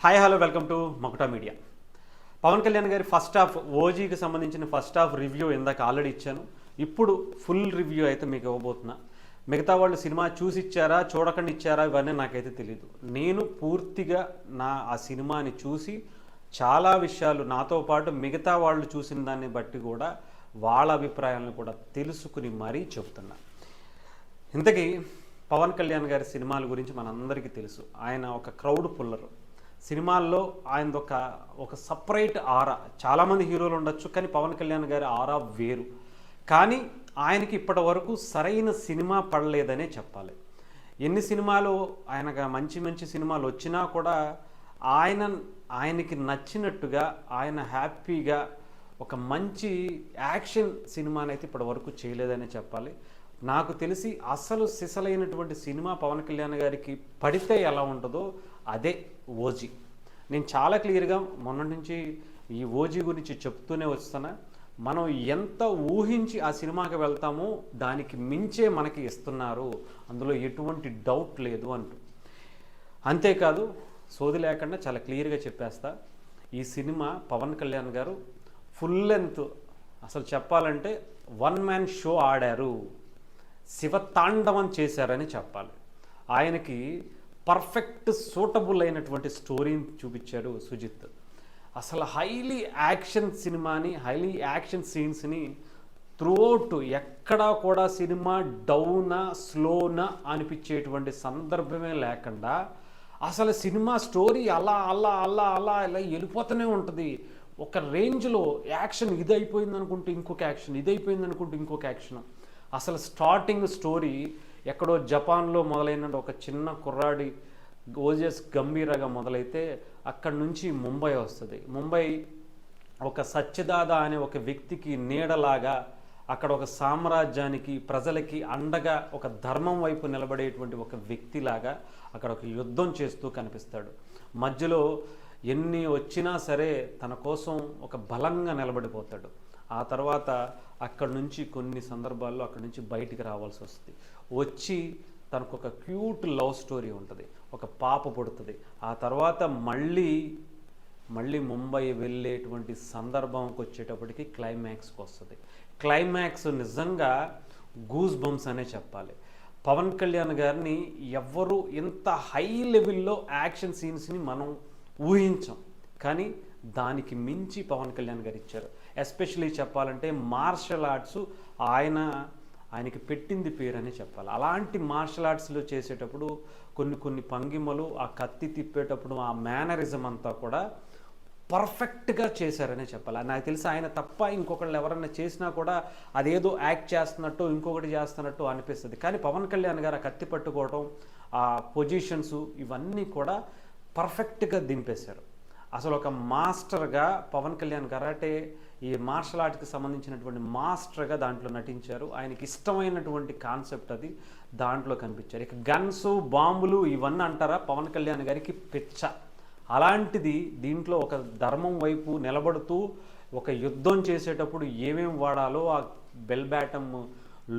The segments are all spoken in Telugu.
Hi hello welcome to Makuta media. Pawan Kalyan గారి ఫస్ట్ హాఫ్ ఓజీకి సంబంధించిన ఫస్ట్ హాఫ్ రివ్యూ ఇందాక ఆల్రెడీ ఇచ్చాను. ఇప్పుడు ఫుల్ రివ్యూ అయితే మీకు ఇవ్వబోతున్నా. మిగతా వాళ్ళు సినిమా చూసి ఇచ్చారా చూడకుండా ఇచ్చారా ఇవన్నీ నాకైతే తెలియదు. నేను పూర్తిగా ఆ సినిమాని చూసి చాలా విషయాలు నాతో పాటు మిగతా వాళ్ళు చూసిన దాన్ని బట్టి కూడా వాళ్ళ అభిప్రాయాలను కూడా తెలుసుకుని మరీ చెప్తున్నా. ఇంతకీ పవన్ కళ్యాణ్ గారి సినిమాల గురించి మనందరికీ తెలుసు. ఆయన ఒక క్రౌడ్ పుల్లర్. సినిమాల్లో ఆయనది ఒక సపరేట్ ఆరా. చాలామంది హీరోలు ఉండొచ్చు, కానీ పవన్ కళ్యాణ్ గారి ఆరా వేరు. కానీ ఆయనకి ఇప్పటి వరకు సరైన సినిమా పడలేదనే చెప్పాలి. ఎన్ని సినిమాలు ఆయనకు మంచి మంచి సినిమాలు వచ్చినా కూడా ఆయనకి నచ్చినట్టుగా ఆయన హ్యాపీగా ఒక మంచి యాక్షన్ సినిమానైతే ఇప్పటి వరకు చేయలేదనే చెప్పాలి. నాకు తెలిసి అసలు సిసలైనటువంటి సినిమా పవన్ కళ్యాణ్ గారికి పడితే ఎలా ఉంటుందో అదే ఓజీ. నేను చాలా క్లియర్గా మొన్నటి నుంచి ఈ ఓజీ గురించి చెప్తూనే వస్తున్నా. మనం ఎంత ఊహించి ఆ సినిమాకి వెళ్తామో దానికి మించే మనకి ఇస్తున్నారు, అందులో ఎటువంటి డౌట్ లేదు అంటూ. అంతేకాదు, సోది లేకుండా చాలా క్లియర్గా చెప్పేస్తా, ఈ సినిమా పవన్ కళ్యాణ్ గారు ఫుల్ లెంత్, అసలు చెప్పాలంటే వన్ మ్యాన్ షో ఆడారు, శివతాండవం చేశారని చెప్పాలి. ఆయనకి పర్ఫెక్ట్ సూటబుల్ అయినటువంటి స్టోరీని చూపించాడు సుజిత్. అసలు హైలీ యాక్షన్ సినిమాని, హైలీ యాక్షన్ సీన్స్ని త్రూఅవుట్ ఎక్కడా కూడా సినిమా డౌనా స్లోనా అనిపించేటువంటి సందర్భమే లేకుండా అసలు సినిమా స్టోరీ అలా అలా అలా అలా ఇలా వెళ్ళిపోతూనే ఉంటుంది. ఒక రేంజ్లో యాక్షన్ ఇది అయిపోయింది అనుకుంటే ఇంకొక యాక్షన్, ఇది అయిపోయింది అనుకుంటే ఇంకొక యాక్షన్. అసలు స్టార్టింగ్ స్టోరీ ఎక్కడో జపాన్లో మొదలైన ఒక చిన్న కుర్రాడి ఓజస్ గంభీరగా మొదలైతే అక్కడి నుంచి ముంబై వస్తుంది. ముంబై ఒక సత్యదాదా అనే ఒక వ్యక్తికి నీడలాగా, అక్కడ ఒక సామ్రాజ్యానికి ప్రజలకి అండగా ఒక ధర్మం వైపు నిలబడేటువంటి ఒక వ్యక్తిలాగా అక్కడ ఒక యుద్ధం చేస్తూ కనిపిస్తాడు. మధ్యలో ఎన్ని వచ్చినా సరే తన కోసం ఒక బలంగా నిలబడిపోతాడు. ఆ తర్వాత అక్కడి నుంచి కొన్ని సందర్భాల్లో అక్కడి నుంచి బయటికి రావాల్సి వస్తుంది. వచ్చి తనకు ఒక క్యూట్ లవ్ స్టోరీ ఉంటుంది, ఒక పాప పుడుతుంది. ఆ తర్వాత మళ్ళీ ముంబై వెళ్ళేటువంటి సందర్భంకి వచ్చేటప్పటికి క్లైమాక్స్కి వస్తుంది. క్లైమాక్స్ నిజంగా గూస్ బంప్స్ అనే చెప్పాలి. పవన్ కళ్యాణ్ గారిని ఎవ్వరూ ఇంత హై లెవెల్లో యాక్షన్ సీన్స్ని మనం ఊహించాం, కానీ దానికి మించి పవన్ కళ్యాణ్ గారు ఇచ్చారు. ఎస్పెషలీ చెప్పాలంటే మార్షల్ ఆర్ట్స్ ఆయనకి పెట్టింది పేరు అని చెప్పాలి. అలాంటి మార్షల్ ఆర్ట్స్లో చేసేటప్పుడు కొన్ని భంగిమలు, ఆ కత్తి తిప్పేటప్పుడు ఆ మేనరిజం అంతా కూడా పర్ఫెక్ట్గా చేశారనే చెప్పాలి. నాకు తెలిసి ఆయన తప్ప ఇంకొకళ్ళు ఎవరన్నా చేసినా కూడా అదేదో యాక్ట్ చేస్తున్నట్టు ఇంకొకటి చేస్తున్నట్టు అనిపిస్తుంది. కానీ పవన్ కళ్యాణ్ గారు ఆ కత్తి పట్టుకోవడం, ఆ పొజిషన్స్ ఇవన్నీ కూడా పర్ఫెక్ట్గా దింపేశారు. అసలు ఒక మాస్టర్గా పవన్ కళ్యాణ్ కరాటే, ఈ మార్షల్ ఆర్ట్కి సంబంధించినటువంటి మాస్టర్గా దాంట్లో నటించారు. ఆయనకి ఇష్టమైనటువంటి కాన్సెప్ట్ అది దాంట్లో కనిపించారు. ఇక గన్స్, బాంబులు ఇవన్నీ అంటారా, పవన్ కళ్యాణ్ గారికి పిచ్చ. అలాంటిది దీంట్లో ఒక ధర్మం వైపు నిలబడుతూ ఒక యుద్ధం చేసేటప్పుడు ఏమేమి వాడాలో ఆ బెల్ బ్యాటమ్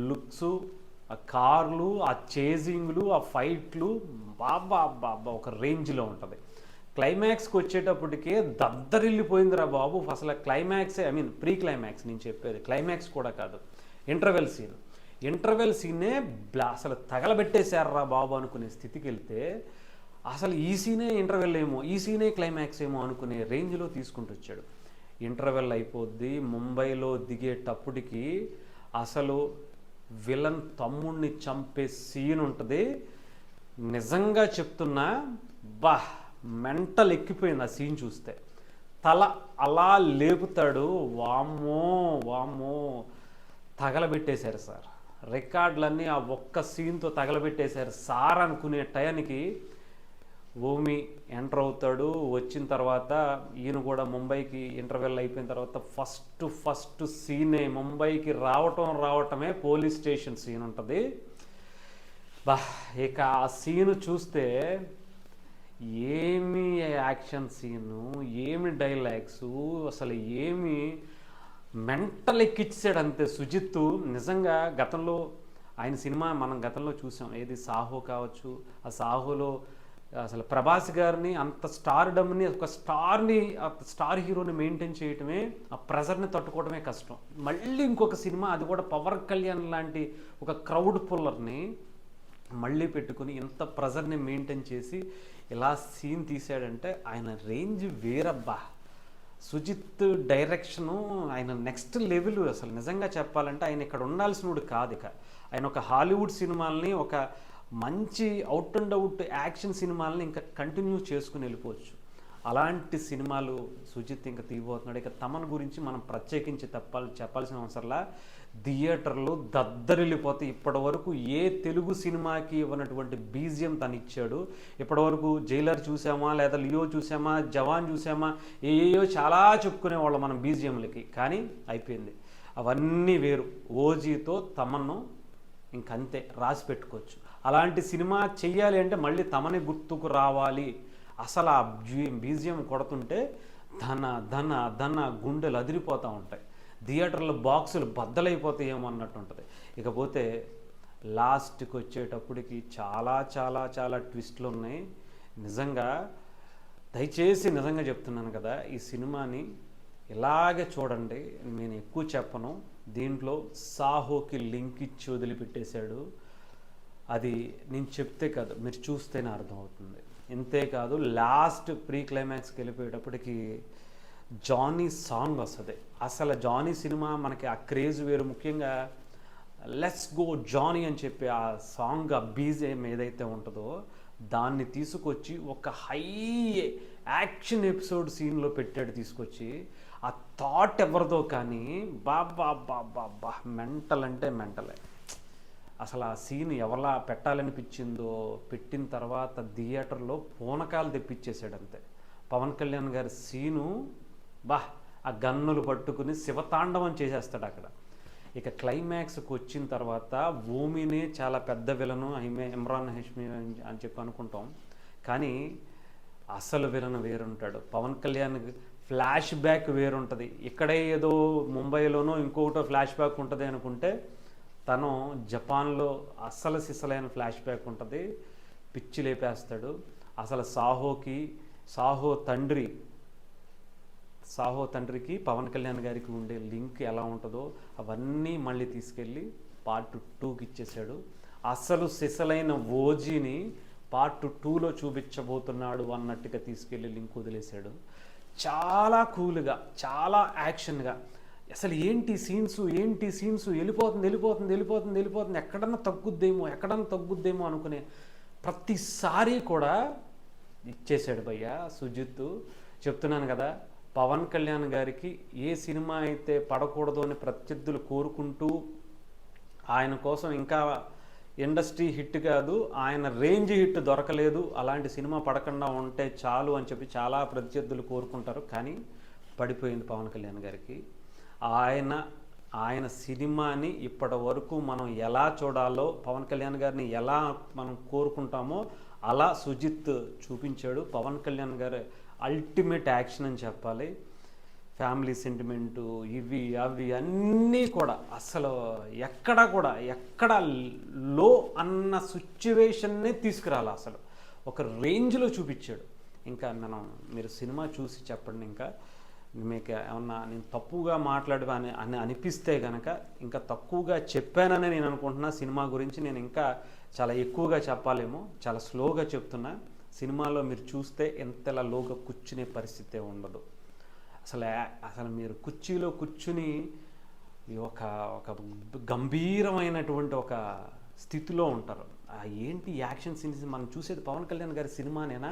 లుక్స్, ఆ కార్లు, ఆ చేజింగ్లు, ఆ ఫైట్లు బాబా ఒక రేంజ్లో ఉంటుంది. క్లైమాక్స్కి వచ్చేటప్పటికే దద్దరిల్లిపోయిందిరా బాబు. అసలు క్లైమాక్సే, ప్రీ క్లైమాక్స్ నేను చెప్పేది, క్లైమాక్స్ కూడా కాదు, ఇంటర్వెల్ సీనే అసలు తగలబెట్టేశారా బాబు అనుకునే స్థితికి వెళ్తే, అసలు ఈ సీనే ఇంటర్వెల్ ఏమో, ఈ సీనే క్లైమాక్స్ ఏమో అనుకునే రేంజ్లో తీసుకుంటూ వచ్చాడు. ఇంటర్వెల్ అయిపోద్ది, ముంబైలో దిగేటప్పటికి అసలు విలన్ తమ్ముడిని చంపే సీన్ ఉంటుంది. నిజంగా చెప్తున్నా, మెంటల్ ఎక్కిపోయింది ఆ సీన్ చూస్తే. తల అలా లేపుతాడు, వామ్మో తగలబెట్టేశారు సార్. రికార్డులన్నీ ఆ ఒక్క సీన్తో తగలబెట్టేశారు సార్ అనుకునే టయానికి ఓమి ఎంటర్ అవుతాడు. వచ్చిన తర్వాత ఈయన కూడా ముంబైకి ఇంటర్వెల్ అయిపోయిన తర్వాత ఫస్ట్ సీనే ముంబైకి రావటమే పోలీస్ స్టేషన్ సీన్ ఉంటుంది. ఇక ఆ సీను చూస్తే ఏమి యాక్షన్ సీను, ఏమి డైలాగ్స్, అసలు ఏమి మెంటల్ ఎక్కిచ్చాడు అంతే సుజిత్. నిజంగా గతంలో ఆయన సినిమా మనం గతంలో చూసాం, ఏది సాహో కావచ్చు. ఆ సాహోలో అసలు ప్రభాస్ గారిని అంత స్టార్డమ్ని, ఒక స్టార్ని, స్టార్ హీరోని మెయింటైన్ చేయటమే, ఆ ప్రెజర్ని తట్టుకోవడమే కష్టం. మళ్ళీ ఇంకొక సినిమా, అది కూడా పవన్ కళ్యాణ్ లాంటి ఒక క్రౌడ్ పుల్లర్ని మళ్ళీ పెట్టుకుని ఇంత ప్రెజర్ని మెయింటైన్ చేసి ఇలా సీన్ తీసాడంటే ఆయన రేంజ్ వేరబ్బా. సుజిత్ డైరెక్షను ఆయన నెక్స్ట్ లెవెల్. అసలు నిజంగా చెప్పాలంటే ఆయన ఇక్కడ ఉండాల్సినోడు కాదు. ఇక ఆయన ఒక హాలీవుడ్ సినిమాల్ని, ఒక మంచి అవుట్ అండ్ అవుట్ యాక్షన్ సినిమాలని ఇంకా కంటిన్యూ చేసుకుని వెళ్ళిపోవచ్చు. అలాంటి సినిమాలు సుజిత్ ఇంకా తీయబోతున్నాడు. ఇక తమన్ గురించి మనం ప్రత్యేకించి చెప్పాల్సిన అవసరంలా, థియేటర్లు దద్దరిల్లిపోతే ఇప్పటి వరకు ఏ తెలుగు సినిమాకి ఇవ్వనటువంటి బీజియం తను ఇచ్చాడు. ఇప్పటివరకు జైలర్ చూసామా, లేదా లియో చూసామా, జవాన్ చూసామా, ఏయో చాలా చెప్పుకునేవాళ్ళం మనం బీజియంలకి. కానీ అయిపోయింది, అవన్నీ వేరు. ఓజీతో తమన్ను ఇంకంతే రాసి పెట్టుకోవచ్చు. అలాంటి సినిమా చెయ్యాలి అంటే మళ్ళీ తమనే గుర్తుకు రావాలి. అసలు ఆ బీజియం కొడుతుంటే ధన ధన ధన గుండెలు అదిరిపోతూ ఉంటాయి, థియేటర్లో బాక్సులు బద్దలైపోతాయేమో అన్నట్టు ఉంటుంది. ఇకపోతే లాస్ట్కి వచ్చేటప్పటికి చాలా చాలా చాలా ట్విస్ట్లు ఉన్నాయి. నిజంగా దయచేసి నిజంగా చెప్తున్నాను కదా, ఈ సినిమాని ఇలాగే చూడండి. నేను ఎక్కువ చెప్పను. దీంట్లో సాహోకి లింక్ ఇచ్చి వదిలిపెట్టేశాడు. అది నేను చెప్తే కాదు, మీరు చూస్తేనే అర్థమవుతుంది. ఇంతేకాదు, లాస్ట్ ప్రీ క్లైమాక్స్కి వెళ్ళిపోయేటప్పటికి జానీ సాంగ్ వస్తుంది. అసలు జానీ సినిమా మనకి ఆ క్రేజ్ వేరు. ముఖ్యంగా లెట్స్ గో జానీ అని చెప్పి ఆ సాంగ్, ఆ బీజిఎం ఏదైతే ఉంటుందో దాన్ని తీసుకొచ్చి ఒక హై యాక్షన్ ఎపిసోడ్ సీన్లో పెట్టాడు తీసుకొచ్చి. ఆ థాట్ ఎవరిదో కానీ బాబా బాబా బా మెంటల్ అంటే మెంటలే. అసలు ఆ సీన్ ఎవలా పెట్టాలనిపించిందో పెట్టిన తర్వాత థియేటర్లో పూనకాలు తెప్పించేశాడు అంతే. పవన్ కళ్యాణ్ గారి సీను బా, ఆ గన్నులు పట్టుకుని శివతాండవం చేసేస్తాడు అక్కడ. ఇక క్లైమాక్స్కి వచ్చిన తర్వాత ఓమినే చాలా పెద్ద విలను, ఇమ్రాన్ హష్మీ అని చెప్పి అనుకుంటాం. కానీ అసలు విలను వేరుంటాడు. పవన్ కళ్యాణ్ ఫ్లాష్ బ్యాక్ వేరుంటుంది. ఇక్కడే ఏదో ముంబైలోనో ఇంకొకటో ఫ్లాష్ బ్యాక్ ఉంటుంది అనుకుంటే, తను జపాన్లో అస్సలు సిసలైన ఫ్లాష్ బ్యాక్ ఉంటుంది. పిచ్చి లేపేస్తాడు. అసలు సాహో తండ్రికి పవన్ కళ్యాణ్ గారికి ఉండే లింక్ ఎలా ఉంటుందో అవన్నీ మళ్ళీ తీసుకెళ్ళి పార్ట్ 2కి ఇచ్చేసాడు. అసలు సిసలైన ఓజీని పార్ట్ 2లో చూపించబోతున్నాడు అన్నట్టుగా తీసుకెళ్ళి లింక్ వదిలేశాడు. చాలా కూల్గా, చాలా యాక్షన్గా. అసలు ఏంటి సీన్స్ వెళ్ళిపోతుంది, ఎక్కడన్నా తగ్గుద్దేమో అనుకునే ప్రతిసారి కూడా ఇచ్చేసాడు భయ్య సుజిత్. చెప్తున్నాను కదా, పవన్ కళ్యాణ్ గారికి ఏ సినిమా అయితే పడకూడదు అని ప్రత్యర్థులు కోరుకుంటూ ఆయన కోసం ఇంకా ఇండస్ట్రీ హిట్ కాదు, ఆయన రేంజ్ హిట్ దొరకలేదు, అలాంటి సినిమా పడకుండా ఉంటే చాలు అని చెప్పి చాలా ప్రత్యర్థులు కోరుకుంటారు. కానీ పడిపోయింది పవన్ కళ్యాణ్ గారికి. ఆయన సినిమాని ఇప్పటి వరకు మనం ఎలా చూడాలో, పవన్ కళ్యాణ్ గారిని ఎలా మనం కోరుకుంటామో అలా సుజిత్ చూపించాడు. పవన్ కళ్యాణ్ గారు అల్టిమేట్ యాక్షన్ అని చెప్పాలి. ఫ్యామిలీ సెంటిమెంటు, ఇవి అవి అన్నీ కూడా అసలు ఎక్కడ లో అన్న సిచ్యువేషన్నే తీసుకురాలి. అసలు ఒక రేంజ్లో చూపించాడు. ఇంకా మీరు సినిమా చూసి చెప్పండి. ఇంకా మీకు ఏమన్నా నేను తప్పుగా అని అనిపిస్తే కనుక, ఇంకా తక్కువగా చెప్పానని నేను అనుకుంటున్నా. సినిమా గురించి నేను ఇంకా చాలా ఎక్కువగా చెప్పాలేమో, చాలా స్లోగా చెప్తున్నా. సినిమాలో మీరు చూస్తే ఎంతలా లోగా కూర్చునే పరిస్థితే ఉండదు. అసలు మీరు కుర్చీలో కూర్చుని ఒక గంభీరమైనటువంటి ఒక స్థితిలో ఉంటారు. ఏంటి యాక్షన్ సీన్స్ మనం చూసేది పవన్ కళ్యాణ్ గారి సినిమానేనా?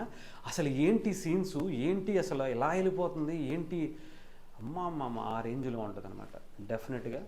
అసలు ఏంటి సీన్స్, ఏంటి అసలు ఎలా వెళ్ళిపోతుంది, ఏంటి అమ్మ ఆ రేంజ్లో ఉంటుంది అనమాట. డెఫినెట్గా